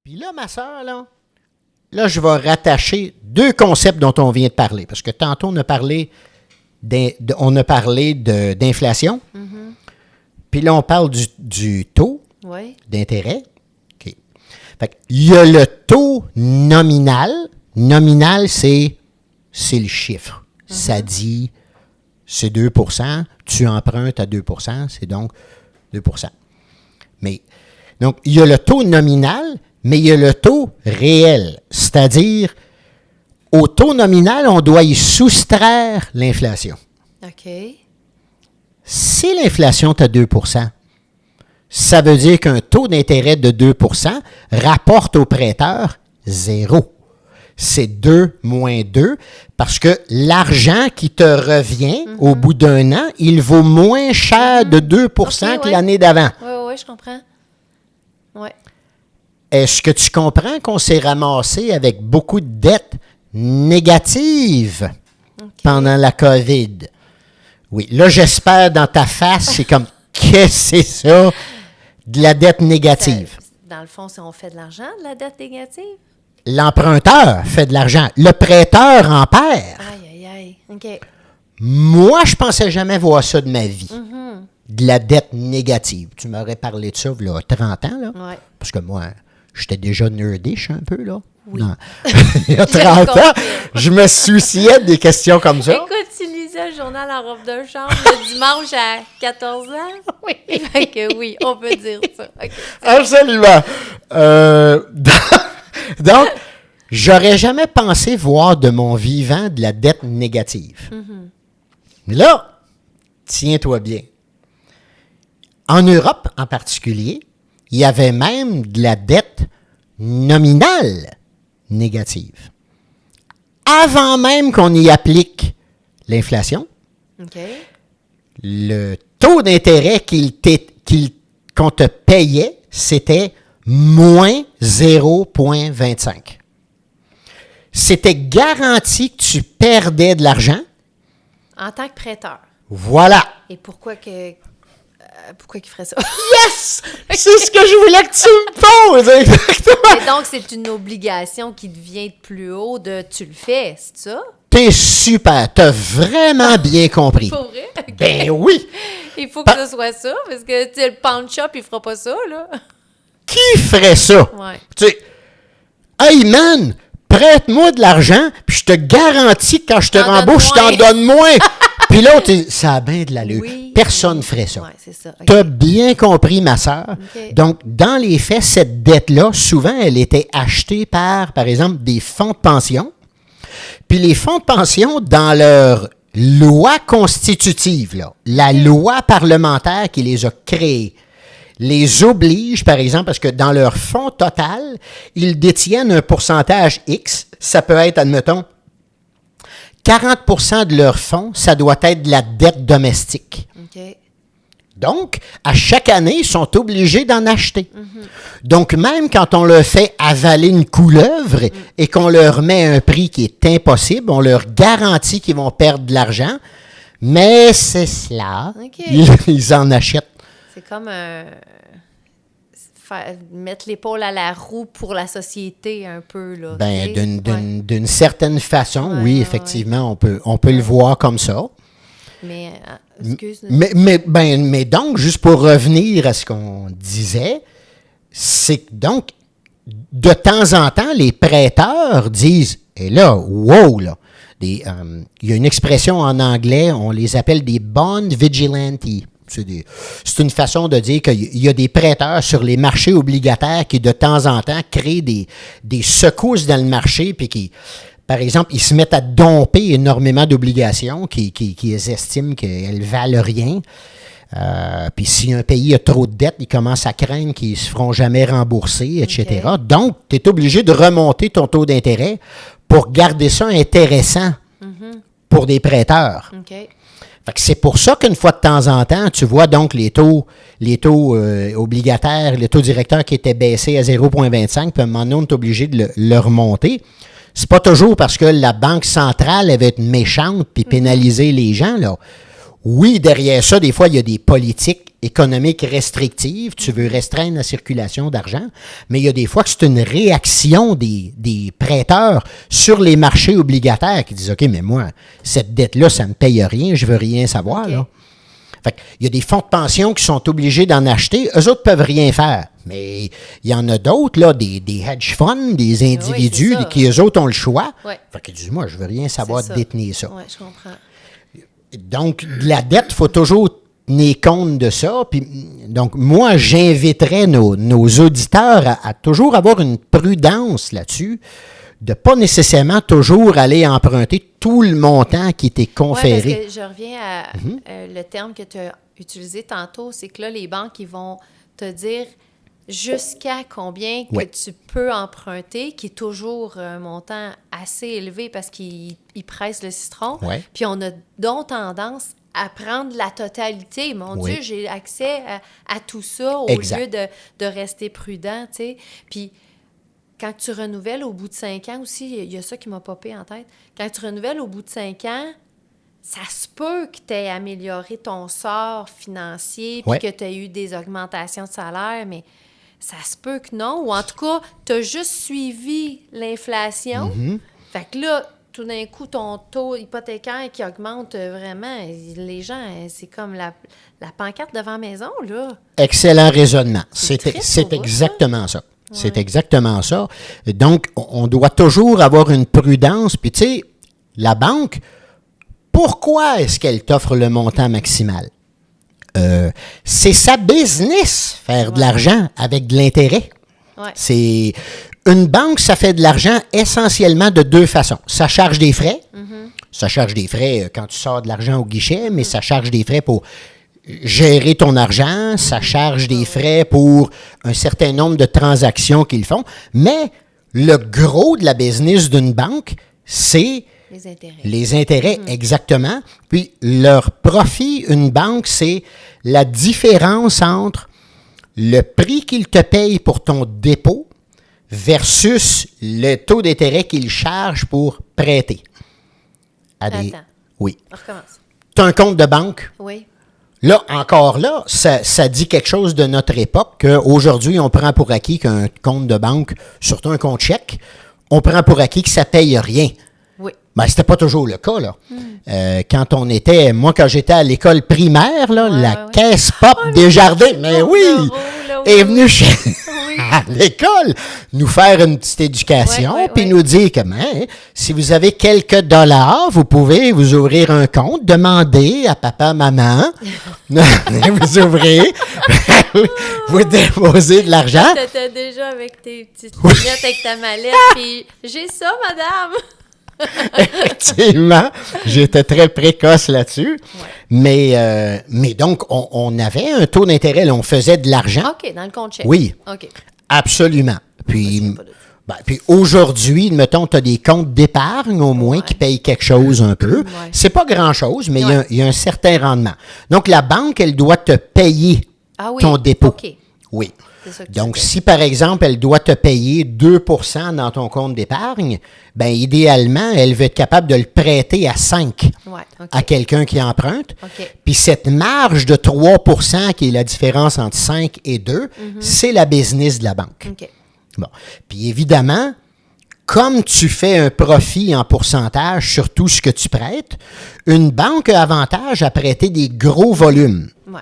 Puis là, ma sœur, là, je vais rattacher deux concepts dont on vient de parler. Parce que tantôt, on a parlé d'inflation. Mm-hmm. Puis là, on parle du taux d'intérêt. OK. Fait qu'il y a le taux nominal. Nominal, c'est le chiffre. Mm-hmm. Ça dit, c'est 2 %. Tu empruntes à 2 %, c'est donc 2 %. Mais, donc, il y a le taux nominal, mais il y a le taux réel. C'est-à-dire, au taux nominal, on doit y soustraire l'inflation. OK. Si l'inflation est à 2 %, ça veut dire qu'un taux d'intérêt de 2 % rapporte au prêteur 0. C'est 2 moins 2, parce que l'argent qui te revient au bout d'un an, il vaut moins cher de 2 % que l'année d'avant. Oui, je comprends. Oui. Est-ce que tu comprends qu'on s'est ramassé avec beaucoup de dettes négatives pendant la COVID? Oui. Là, j'espère dans ta face, c'est comme, qu'est-ce que c'est ça, de la dette négative? Dans le fond, si on fait de l'argent, de la dette négative? L'emprunteur fait de l'argent. Le prêteur en perd. Aïe. OK. Moi, je pensais jamais voir ça de ma vie. Mm-hmm. De la dette négative. Tu m'aurais parlé de ça il y a 30 ans, là. Ouais. Parce que moi, j'étais déjà nerdish un peu, là. Oui. Non. Il y a 30 ans, je me souciais des questions comme ça. Écoute, tu lisais le journal en robe de chambre le dimanche à 14 ans? Oui. Fait que oui, on peut dire ça. Okay. Absolument. Donc, j'aurais jamais pensé voir de mon vivant de la dette négative. Mm-hmm. Mais là, tiens-toi bien. En Europe, en particulier, il y avait même de la dette nominale négative. Avant même qu'on y applique l'inflation, le taux d'intérêt qu'on te payait, c'était moins 0,25. C'était garanti que tu perdais de l'argent. En tant que prêteur. Voilà. Et pourquoi qu'il ferait ça? Yes! C'est ce que je voulais que tu me poses, exactement. Et donc, c'est une obligation qui devient de plus haut de tu le fais, c'est ça? T'es super. T'as vraiment bien compris. Pour vrai? Okay. Ben oui! Il faut que ce soit ça, parce que le pawn shop, il fera pas ça, là. Qui ferait ça? Ouais. Tu sais, hey man, prête-moi de l'argent, puis je te garantis que quand je te rembourse, je t'en donne moins. Puis l'autre, ça a bien de l'allure. Oui, Personne ne ferait ça. Ouais, c'est ça. Okay. Tu as bien compris, ma sœur. Okay. Donc, dans les faits, cette dette-là, souvent, elle était achetée par exemple, des fonds de pension. Puis les fonds de pension, dans leur loi constitutive, là, la loi parlementaire qui les a créés, les oblige, par exemple, parce que dans leur fonds total, ils détiennent un pourcentage X. Ça peut être, admettons, 40 % de leur fonds, ça doit être de la dette domestique. Okay. Donc, à chaque année, ils sont obligés d'en acheter. Mm-hmm. Donc, même quand on leur fait avaler une couleuvre et qu'on leur met un prix qui est impossible, on leur garantit qu'ils vont perdre de l'argent, mais c'est cela. Okay. Ils en achètent. C'est comme mettre l'épaule à la roue pour la société un peu, là. Ben, d'une certaine façon, oui, effectivement, on peut le voir comme ça. Mais, excuse. Mais donc, juste pour revenir à ce qu'on disait, c'est que donc, de temps en temps, les prêteurs disent, et là, wow, là, il y a une expression en anglais, on les appelle des bond vigilantes. C'est une façon de dire qu'il y a des prêteurs sur les marchés obligataires qui, de temps en temps, créent des secousses dans le marché, puis qui, par exemple, ils se mettent à domper énormément d'obligations qu'ils estiment qu'elles valent rien. Puis si un pays a trop de dettes, ils commencent à craindre qu'ils ne se feront jamais rembourser, etc. Okay. Donc, tu es obligé de remonter ton taux d'intérêt pour garder ça intéressant pour des prêteurs. Okay. Fait que c'est pour ça qu'une fois de temps en temps, tu vois donc les taux obligataires, les taux directeurs qui étaient baissés à 0,25, puis à un moment donné, on est obligé de le remonter. C'est pas toujours parce que la Banque centrale avait été méchante puis pénaliser les gens, là. Oui, derrière ça, des fois, il y a des politiques économique restrictive, tu veux restreindre la circulation d'argent, mais il y a des fois que c'est une réaction des prêteurs sur les marchés obligataires qui disent « OK, mais moi, cette dette-là, ça ne me paye rien, je veux rien savoir. OK. Là. » Fait que, il y a des fonds de pension qui sont obligés d'en acheter. Eux autres peuvent rien faire. Mais il y en a d'autres, là, des hedge funds, des individus, oui, qui eux autres ont le choix. Ouais. Fait que dis-moi, je veux rien savoir de C'est ça. détenir ça. Oui, je comprends. Donc, de la dette, il faut toujours tenir compte de ça. Puis, donc, moi, j'inviterais nos auditeurs à toujours avoir une prudence là-dessus, de pas nécessairement toujours aller emprunter tout le montant qui t'est Oui, conféré. parce que je reviens à le terme que tu as utilisé tantôt, c'est que là, les banques, ils vont te dire jusqu'à combien que Ouais. tu peux emprunter, qui est toujours un montant assez élevé parce qu'ils pressent le citron. Ouais. Puis on a donc tendance à prendre la totalité. Mon Oui. Dieu, j'ai accès à tout ça au Exact. lieu de rester prudent, tu sais. Puis quand tu renouvelles au bout de 5 ans aussi, il y a ça qui m'a popé en tête. Quand tu renouvelles au bout de 5 ans, ça se peut que tu aies amélioré ton sort financier puis Ouais. que tu aies eu des augmentations de salaire, mais ça se peut que non. Ou en tout cas, tu as juste suivi l'inflation. Fait que là, tout d'un coup, ton taux hypothécaire qui augmente vraiment, les gens, c'est comme la pancarte devant la maison, là. Excellent raisonnement. C'est triste pour vous, exactement ça. C'est exactement ça. Donc, on doit toujours avoir une prudence. Puis, tu sais, la banque, pourquoi est-ce qu'elle t'offre le montant maximal? C'est sa business, faire de l'argent avec de l'intérêt. Ouais. C'est une banque, ça fait de l'argent essentiellement de deux façons. Ça charge des frais. Ça charge des frais quand tu sors de l'argent au guichet, mais ça charge des frais pour gérer ton argent, ça charge des frais pour un certain nombre de transactions qu'ils font. Mais le gros de la business d'une banque, c'est Les intérêts. les intérêts, exactement. Puis leur profit, une banque, c'est la différence entre le prix qu'ils te payent pour ton dépôt versus le taux d'intérêt qu'ils chargent pour prêter. Attends, Oui. on recommence. Tu as un compte de banque. Oui. Là, encore là, ça dit quelque chose de notre époque, qu'aujourd'hui, on prend pour acquis qu'un compte de banque, surtout un compte chèque, on prend pour acquis que ça ne paye rien. Oui. Ben, c'était pas toujours le cas, là. Quand j'étais à l'école primaire, là, la caisse pop Desjardins, mais oui, est venue à l'école nous faire une petite éducation, puis nous dire que, si vous avez quelques dollars, vous pouvez vous ouvrir un compte, demander à papa, maman, vous ouvrez, vous déposez de l'argent. Tu étais déjà avec tes petites lunettes, avec ta mallette, puis j'ai ça, madame. Effectivement, j'étais très précoce là-dessus. Mais donc, on avait un taux d'intérêt, là, on faisait de l'argent. OK, dans le compte chèque. Oui, OK. absolument. Puis aujourd'hui, mettons, tu as des comptes d'épargne au moins qui payent quelque chose un peu. C'est pas grand-chose, mais il y a un certain rendement. Donc, la banque, elle doit te payer ton dépôt. OK. Oui. C'est ça que Donc, tu fais. si par exemple, elle doit te payer 2 % dans ton compte d'épargne, bien, idéalement, elle veut être capable de le prêter à 5 Ouais, OK. à quelqu'un qui emprunte. OK. Puis cette marge de 3 % qui est la différence entre 5 et 2, c'est la business de la banque. OK. Bon. Puis évidemment, comme tu fais un profit en pourcentage sur tout ce que tu prêtes, une banque a avantage à prêter des gros volumes. Ouais.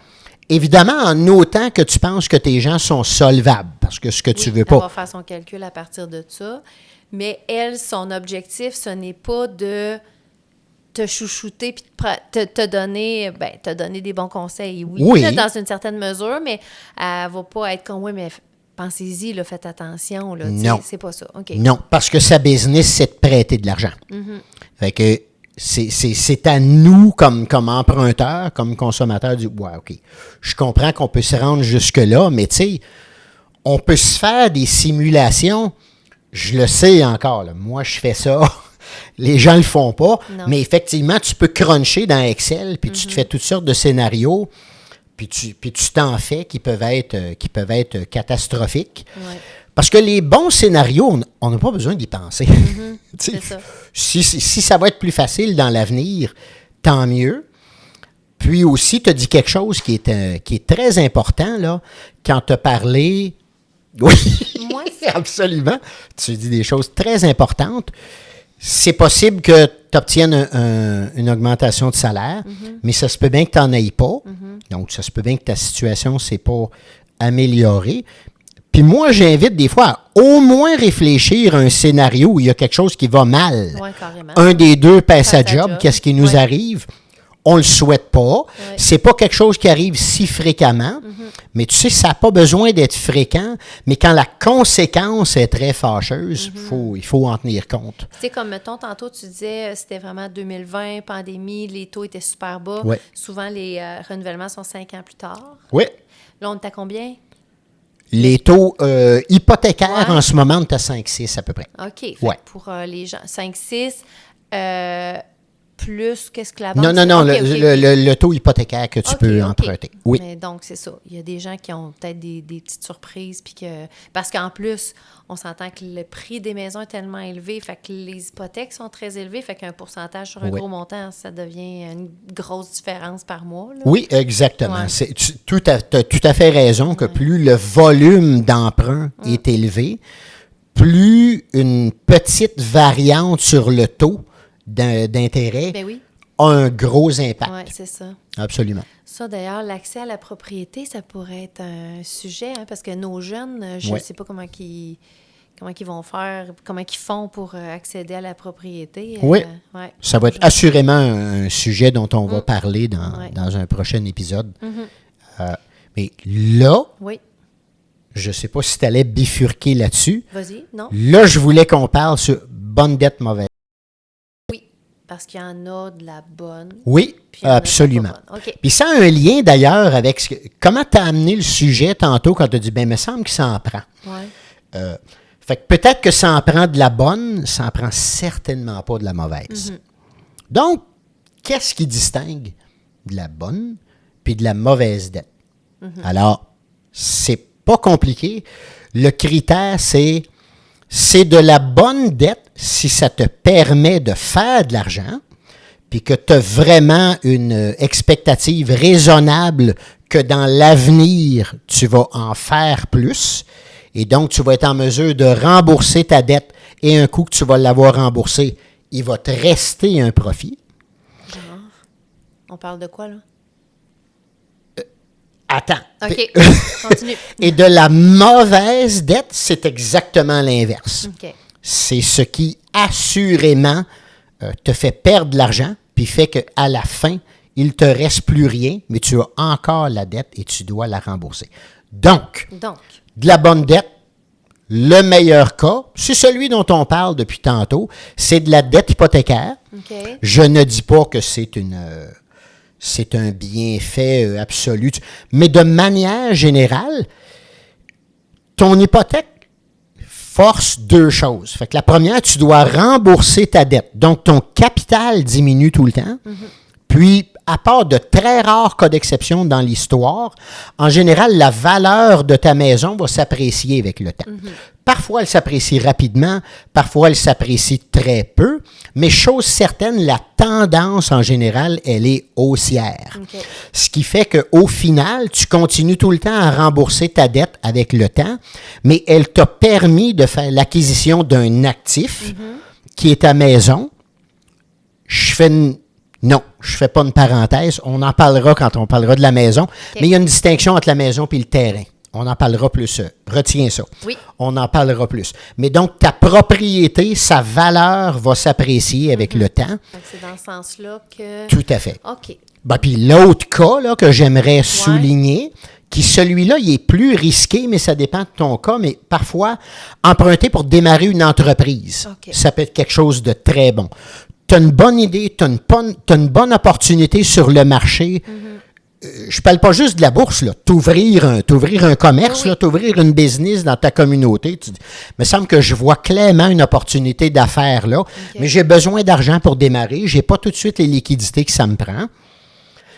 Évidemment, en autant que tu penses que tes gens sont solvables, parce que ce que tu veux Elle pas. va faire son calcul à partir de ça. Mais elle, son objectif, ce n'est pas de te chouchouter puis te donner des bons conseils. Oui, là, dans une certaine mesure, mais elle va pas être comme, oui, mais pensez-y, là, faites attention. Là, Non. C'est pas ça. OK. Non, parce que sa business, c'est de prêter de l'argent. Fait que c'est à nous, comme emprunteurs, comme consommateurs, de dire, ouais, OK, je comprends qu'on peut se rendre jusque-là, mais tu sais, on peut se faire des simulations. Je le sais encore, là. Moi, je fais ça. Les gens le font pas. Non. Mais effectivement, tu peux cruncher dans Excel, puis tu te fais toutes sortes de scénarios, puis tu t'en fais qui peuvent être catastrophiques. Ouais. Parce que les bons scénarios, on n'a pas besoin d'y penser. Tu sais, C'est ça. si ça va être plus facile dans l'avenir, tant mieux. Puis aussi, tu as dit quelque chose qui est très important, là, quand tu as parlé... Oui, Moi, absolument. Tu dis des choses très importantes. C'est possible que tu obtiennes une augmentation de salaire, mais ça se peut bien que tu n'en aies pas. Donc, ça se peut bien que ta situation ne s'est pas améliorée. Puis moi, j'invite des fois à au moins réfléchir à un scénario où il y a quelque chose qui va mal. Ouais, carrément. Un des deux perd sa Perd sa job, job. qu'est-ce qui nous arrive? On le souhaite pas. C'est pas quelque chose qui arrive si fréquemment. Mais tu sais, ça n'a pas besoin d'être fréquent. Mais quand la conséquence est très fâcheuse, il faut en tenir compte. Tu sais, comme mettons, tantôt, tu disais, c'était vraiment 2020, pandémie, les taux étaient super bas. Ouais. Souvent, les renouvellements sont 5 ans plus tard. Oui. Là, on est à combien? Les taux hypothécaires, Ouais. en ce moment, tu as 5-6 à peu près. OK. Fait Ouais. que pour les gens, 5-6, plus, qu'est-ce que la banque... Non, OK, OK. le taux hypothécaire que tu OK, peux OK. emprunter. Oui. Mais donc, c'est ça. Il y a des gens qui ont peut-être des petites surprises. Puis parce qu'en plus, on s'entend que le prix des maisons est tellement élevé, fait que les hypothèques sont très élevées, fait qu'un pourcentage sur un Oui. gros montant, ça devient une grosse différence par mois. Là. Oui, exactement. Ouais. Tu as tout à fait raison que plus le volume d'emprunt est élevé, plus une petite variante sur le taux d'intérêt Ben oui, a un gros impact. ouais, c'est ça. Absolument. Ça, d'ailleurs, l'accès à la propriété, ça pourrait être un sujet, hein, parce que nos jeunes, je ne Ouais. sais pas comment ils vont faire, comment ils font pour accéder à la propriété. Oui. Ouais. Ça va être assurément un sujet dont on va parler Ouais. dans un prochain épisode. Mais là, Oui, je ne sais pas si tu allais bifurquer là-dessus. vas-y, non? Là, je voulais qu'on parle sur bonne dette, mauvaise. Oui, parce qu'il y en a de la bonne. Oui, Puis il y en a absolument. pas bonne. OK. Puis ça a un lien d'ailleurs avec comment tu as amené le sujet tantôt quand tu as dit, ben, il me semble que ça en prend. Ouais. Fait que peut-être que ça en prend de la bonne, ça en prend certainement pas de la mauvaise. Donc, qu'est-ce qui distingue de la bonne puis de la mauvaise dette? Alors, c'est pas compliqué. Le critère, c'est de la bonne dette si ça te permet de faire de l'argent, puis que tu as vraiment une expectative raisonnable que dans l'avenir, tu vas en faire plus. Et donc, tu vas être en mesure de rembourser ta dette. Et un coup que tu vas l'avoir remboursé, il va te rester un profit. Genre, on parle de quoi, là? Attends. OK, continue. Et de la mauvaise dette, c'est exactement l'inverse. OK. C'est ce qui assurément te fait perdre de l'argent, puis fait qu'à la fin, il ne te reste plus rien, mais tu as encore la dette et tu dois la rembourser. Donc, de la bonne dette, le meilleur cas, c'est celui dont on parle depuis tantôt, c'est de la dette hypothécaire. OK. Je ne dis pas que c'est un bienfait absolu, mais de manière générale, ton hypothèque force deux choses. Fait que la première, tu dois rembourser ta dette. Donc, ton capital diminue tout le temps. Puis, à part de très rares cas d'exception dans l'histoire, en général, la valeur de ta maison va s'apprécier avec le temps. Parfois, elle s'apprécie rapidement, parfois, elle s'apprécie très peu, mais chose certaine, la tendance en général, elle est haussière. OK. Ce qui fait qu'au final, tu continues tout le temps à rembourser ta dette avec le temps, mais elle t'a permis de faire l'acquisition d'un actif qui est ta maison. Non, je ne fais pas une parenthèse. On en parlera quand on parlera de la maison. Mais il y a une distinction entre la maison et le terrain. On en parlera plus. Retiens ça. Oui. On en parlera plus. Mais donc, ta propriété, sa valeur va s'apprécier avec le temps. Donc, c'est dans ce sens-là que... Tout à fait. OK. Ben, puis l'autre cas là, que j'aimerais souligner, qui celui-là, il est plus risqué, mais ça dépend de ton cas, mais parfois, emprunter pour démarrer une entreprise, ça peut être quelque chose de très bon. Tu as une bonne idée, tu as une bonne opportunité sur le marché. Je ne parle pas juste de la bourse, là. T'ouvrir un commerce, t'ouvrir une business dans ta communauté. Il me semble que je vois clairement une opportunité d'affaires là, mais j'ai besoin d'argent pour démarrer. Je n'ai pas tout de suite les liquidités que ça me prend.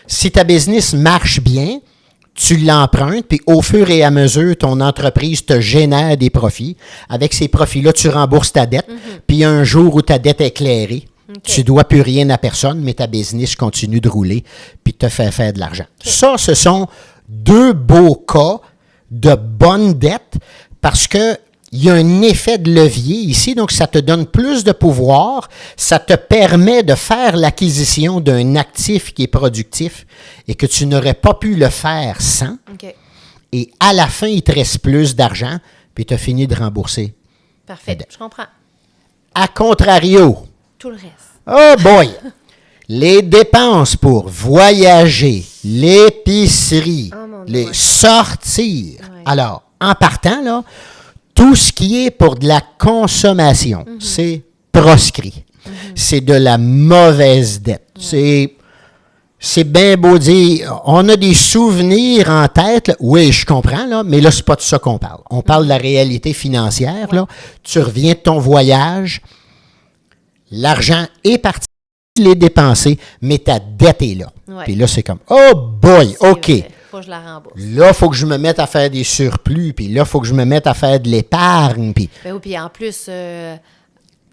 Si ta business marche bien, tu l'empruntes, puis au fur et à mesure, ton entreprise te génère des profits. Avec ces profits-là, tu rembourses ta dette, puis un jour où ta dette est clairée, OK. Tu ne dois plus rien à personne, mais ta business continue de rouler puis te fait faire de l'argent. OK. Ça, ce sont 2 beaux cas de bonne dette parce que il y a un effet de levier ici, donc ça te donne plus de pouvoir, ça te permet de faire l'acquisition d'un actif qui est productif et que tu n'aurais pas pu le faire sans. OK. Et à la fin, il te reste plus d'argent, puis tu as fini de rembourser. Parfait. Je comprends. À contrario, Tout le reste. oh boy, les dépenses pour voyager, l'épicerie, Oh mon Dieu, les ouais. sortir. Ouais. Alors, en partant, là, tout ce qui est pour de la consommation, c'est proscrit. C'est de la mauvaise dette. C'est bien beau dire, on a des souvenirs en tête. Là. Oui, je comprends, là, mais là, c'est pas de ça qu'on parle. On parle de la réalité financière. Là. Tu reviens de ton voyage, l'argent est parti, il est dépensé, mais ta dette est là. Ouais. Puis là, c'est comme, oh boy, C'est OK. vrai. Faut que je la rembourse. Là, il faut que je me mette à faire des surplus, puis là, il faut que je me mette à faire de l'épargne, puis Ben oui, puis en plus,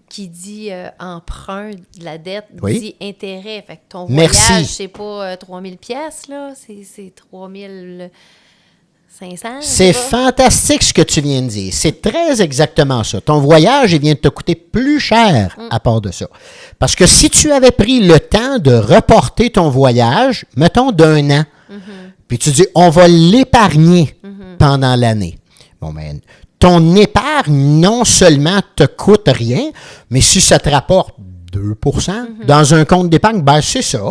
qui dit emprunt de la dette, Oui. dit intérêt. Fait que ton Merci. voyage, c'est pas 3000 pièces là, c'est 3500. c'est fantastique ce que tu viens de dire. C'est très exactement ça. Ton voyage, il vient de te coûter plus cher à part de ça. Parce que si tu avais pris le temps de reporter ton voyage, mettons d'un an, puis tu dis, on va l'épargner pendant l'année. Bon, ben, ton épargne, non seulement te coûte rien, mais si ça te rapporte 2 dans un compte d'épargne, ben c'est ça.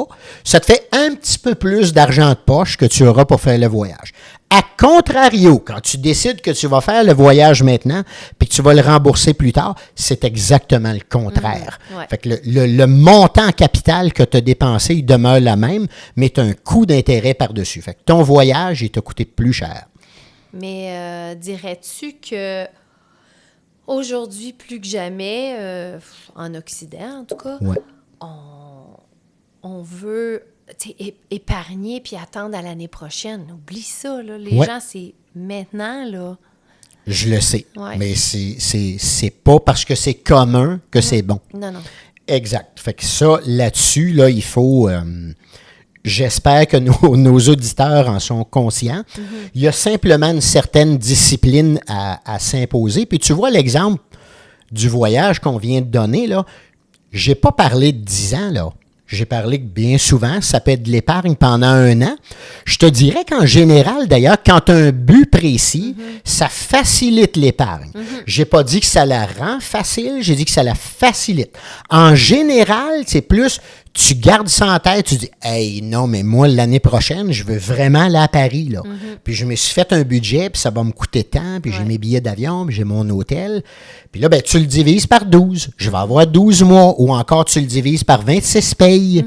Ça te fait un petit peu plus d'argent de poche que tu auras pour faire le voyage. À contrario, quand tu décides que tu vas faire le voyage maintenant puis que tu vas le rembourser plus tard, c'est exactement le contraire. Ouais. Fait que le montant capital que tu as dépensé, il demeure la même, mais tu as un coût d'intérêt par-dessus. Fait que ton voyage, il t'a coûté plus cher. Mais dirais-tu que aujourd'hui, plus que jamais, en Occident en tout cas, Ouais. on veut épargner puis attendre à l'année prochaine. Oublie ça, là. Les Ouais. gens, c'est maintenant, là. Je le sais, Ouais. mais c'est pas parce que c'est commun que c'est bon. Non, non. Exact. Fait que ça, là-dessus, là, il faut... j'espère que nos auditeurs en sont conscients. Il y a simplement une certaine discipline à s'imposer. Puis tu vois l'exemple du voyage qu'on vient de donner, là. J'ai pas parlé de 10 ans, là. J'ai parlé que bien souvent, ça peut être de l'épargne pendant 1 an. Je te dirais qu'en général, d'ailleurs, quand tu as un but précis, ça facilite l'épargne. J'ai pas dit que ça la rend facile, j'ai dit que ça la facilite. En général, c'est plus, tu gardes ça en tête, tu dis, hey, non, mais moi, l'année prochaine, je veux vraiment aller à Paris, là. Puis je me suis fait un budget, puis ça va me coûter tant, puis j'ai mes billets d'avion, puis j'ai mon hôtel. Puis là, ben, tu le divises par 12. Je vais avoir 12 mois, ou encore tu le divises par 26 payes.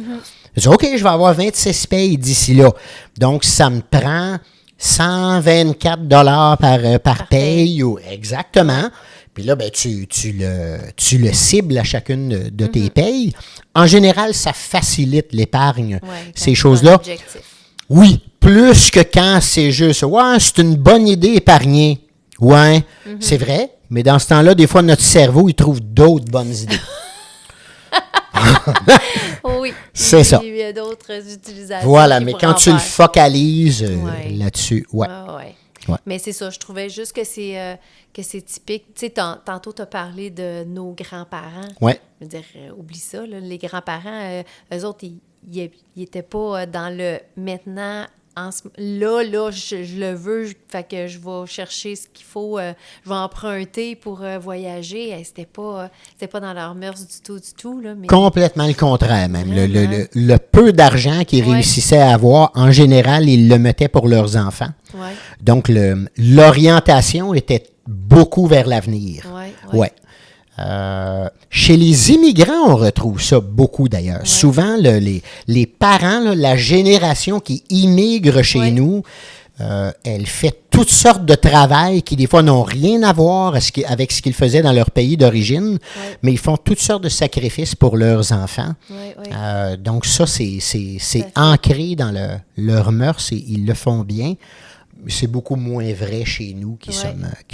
Je dis, OK, je vais avoir 26 payes d'ici là. Donc, ça me prend 124 par paye, ou exactement. Puis là, ben, tu le cibles à chacune de tes payes. En général, ça facilite l'épargne, Ouais, ces quand choses-là. c'est un objectif. Oui, plus que quand c'est juste, ouais, c'est une bonne idée épargner. Ouais, c'est vrai, mais dans ce temps-là, des fois, notre cerveau, il trouve d'autres bonnes idées. Oui. C'est ça. Il y a d'autres utilisations. Voilà, qui mais pourraient quand en tu le faire. focalises Ouais. là-dessus, ouais. Ouais. Ouais. Mais c'est ça, je trouvais juste que c'est typique. Tu sais, tantôt, tu as parlé de nos grands-parents. Ouais. Je veux dire, oublie ça, là, les grands-parents, eux autres, ils n'étaient pas dans le maintenant. Là, je le veux, fait que je vais chercher ce qu'il faut, je vais emprunter pour voyager. C'était pas dans leurs mœurs du tout. Là, mais... Complètement le contraire, même. Vraiment. Le peu d'argent qu'ils Ouais. réussissaient à avoir, en général, ils le mettaient pour leurs enfants. Ouais, Donc, l'orientation était beaucoup vers l'avenir. ouais. Ouais. Chez les immigrants, on retrouve ça beaucoup d'ailleurs. Ouais. Souvent, les parents, là, la génération qui immigre chez Ouais. nous, elle fait toutes sortes de travail qui, des fois, n'ont rien à voir avec ce qu'ils faisaient dans leur pays d'origine, Ouais. mais ils font toutes sortes de sacrifices pour leurs enfants. Ouais. Donc ça, c'est Tout à fait. ancré dans leurs mœurs et ils le font bien. C'est beaucoup moins vrai chez nous qui Ouais.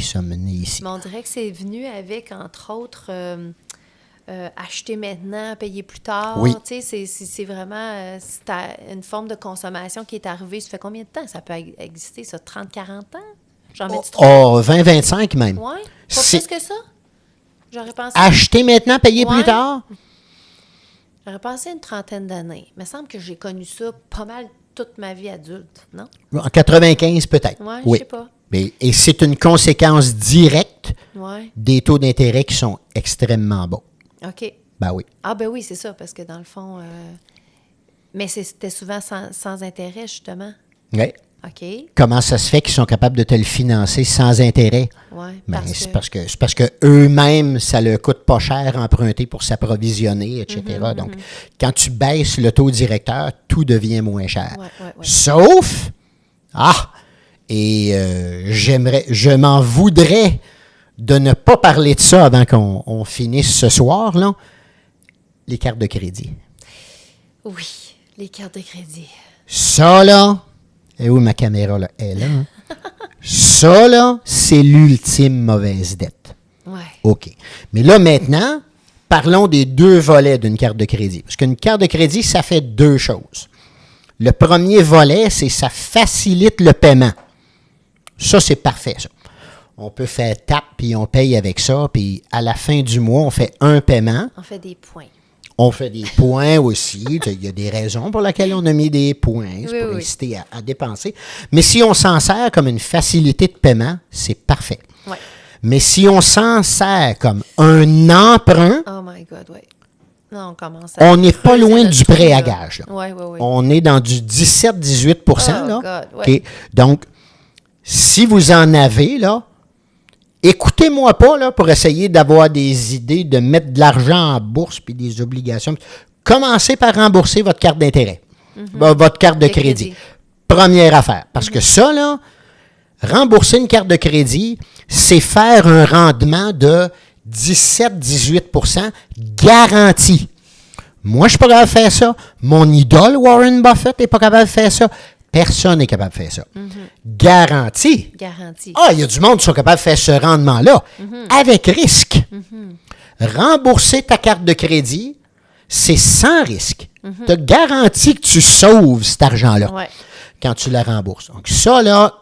sommes nés ici. Mais on dirait que c'est venu avec, entre autres, acheter maintenant, payer plus tard. Oui. Tu sais, c'est vraiment une forme de consommation qui est arrivée. Ça fait combien de temps ça peut exister, ça? 30, 40 ans? J'en mets-tu trop? Oh, 20, 25 même. Oui? Pas plus que ça? J'aurais pensé... Acheter maintenant, payer plus tard? J'aurais pensé une trentaine d'années. Il me semble que j'ai connu ça pas mal toute ma vie adulte, non? En 95 peut-être. Ouais, Oui, je sais pas. Et c'est une conséquence directe Ouais. des taux d'intérêt qui sont extrêmement bas. OK. Ben oui. Ah ben oui, c'est ça, parce que dans le fond... Mais c'était souvent sans intérêt, justement. Oui. OK. Comment ça se fait qu'ils sont capables de te le financer sans intérêt? Oui, Ben, c'est parce que eux-mêmes, ça leur coûte pas cher emprunter pour s'approvisionner, etc. Donc, quand tu baisses le taux directeur, tout devient moins cher. Ouais. Sauf, je m'en voudrais de ne pas parler de ça avant qu'on finisse ce soir, là, les cartes de crédit. Oui, les cartes de crédit. Ça, là, et où ma caméra, là? Elle est là, hein? Ça, là, c'est l'ultime mauvaise dette. Ouais. OK. Mais là, maintenant, parlons des deux volets d'une carte de crédit. Parce qu'une carte de crédit, ça fait deux choses. Le premier volet, c'est ça facilite le paiement. Ça, c'est parfait, ça. On peut faire tap, puis on paye avec ça, puis à la fin du mois, on fait un paiement. On fait des points. On fait des points aussi. Il y a des raisons pour lesquelles on a mis des points. C'est pour Oui. inciter à dépenser. Mais si on s'en sert comme une facilité de paiement, c'est parfait. Ouais. Mais si on s'en sert comme un emprunt, Oh my God, oui. Non, on commence on n'est pas creuser loin notre du trou, prêt à là. gage. Là. Oui. On est dans du 17-18 Oh là. God, ouais. OK. Donc, si vous en avez, là, écoutez-moi pas là, pour essayer d'avoir des idées de mettre de l'argent en bourse puis des obligations. Commencez par rembourser votre carte d'intérêt, votre carte de crédit. Première affaire. Parce que ça, là, rembourser une carte de crédit, c'est faire un rendement de 17-18 garanti. Moi, je suis pas capable de faire ça. Mon idole, Warren Buffett, n'est pas capable de faire ça. Personne n'est capable de faire ça. Garanti. Garanti. Il y a du monde qui sont capables de faire ce rendement-là, avec risque. Rembourser ta carte de crédit, c'est sans risque. Tu as garanti que tu sauves cet argent-là quand tu la rembourses. Donc ça, là,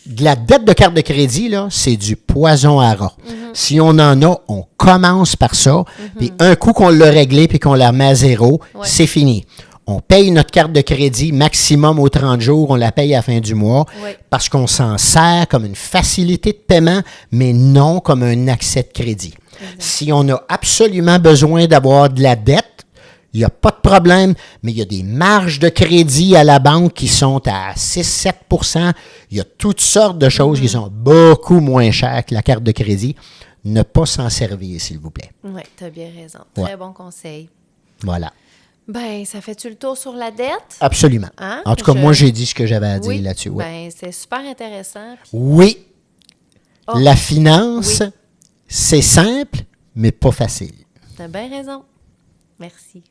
de la dette de carte de crédit, là, c'est du poison à rat. Si on en a, on commence par ça. Puis un coup qu'on l'a réglé puis qu'on la remet à zéro, c'est fini. On paye notre carte de crédit maximum aux 30 jours, on la paye à la fin du mois parce qu'on s'en sert comme une facilité de paiement, mais non comme un accès de crédit. Si on a absolument besoin d'avoir de la dette, il n'y a pas de problème, mais il y a des marges de crédit à la banque qui sont à 6-7 Il y a toutes sortes de choses qui sont beaucoup moins chères que la carte de crédit. Ne pas s'en servir, s'il vous plaît. Oui, tu as bien raison. Très bon conseil. Voilà. Ben, ça fait-tu le tour sur la dette? Absolument. Hein? En tout cas, moi, j'ai dit ce que j'avais à dire là-dessus. Oui. Ben, c'est super intéressant. Puis... Oui. La finance, c'est simple, mais pas facile. Tu as bien raison. Merci.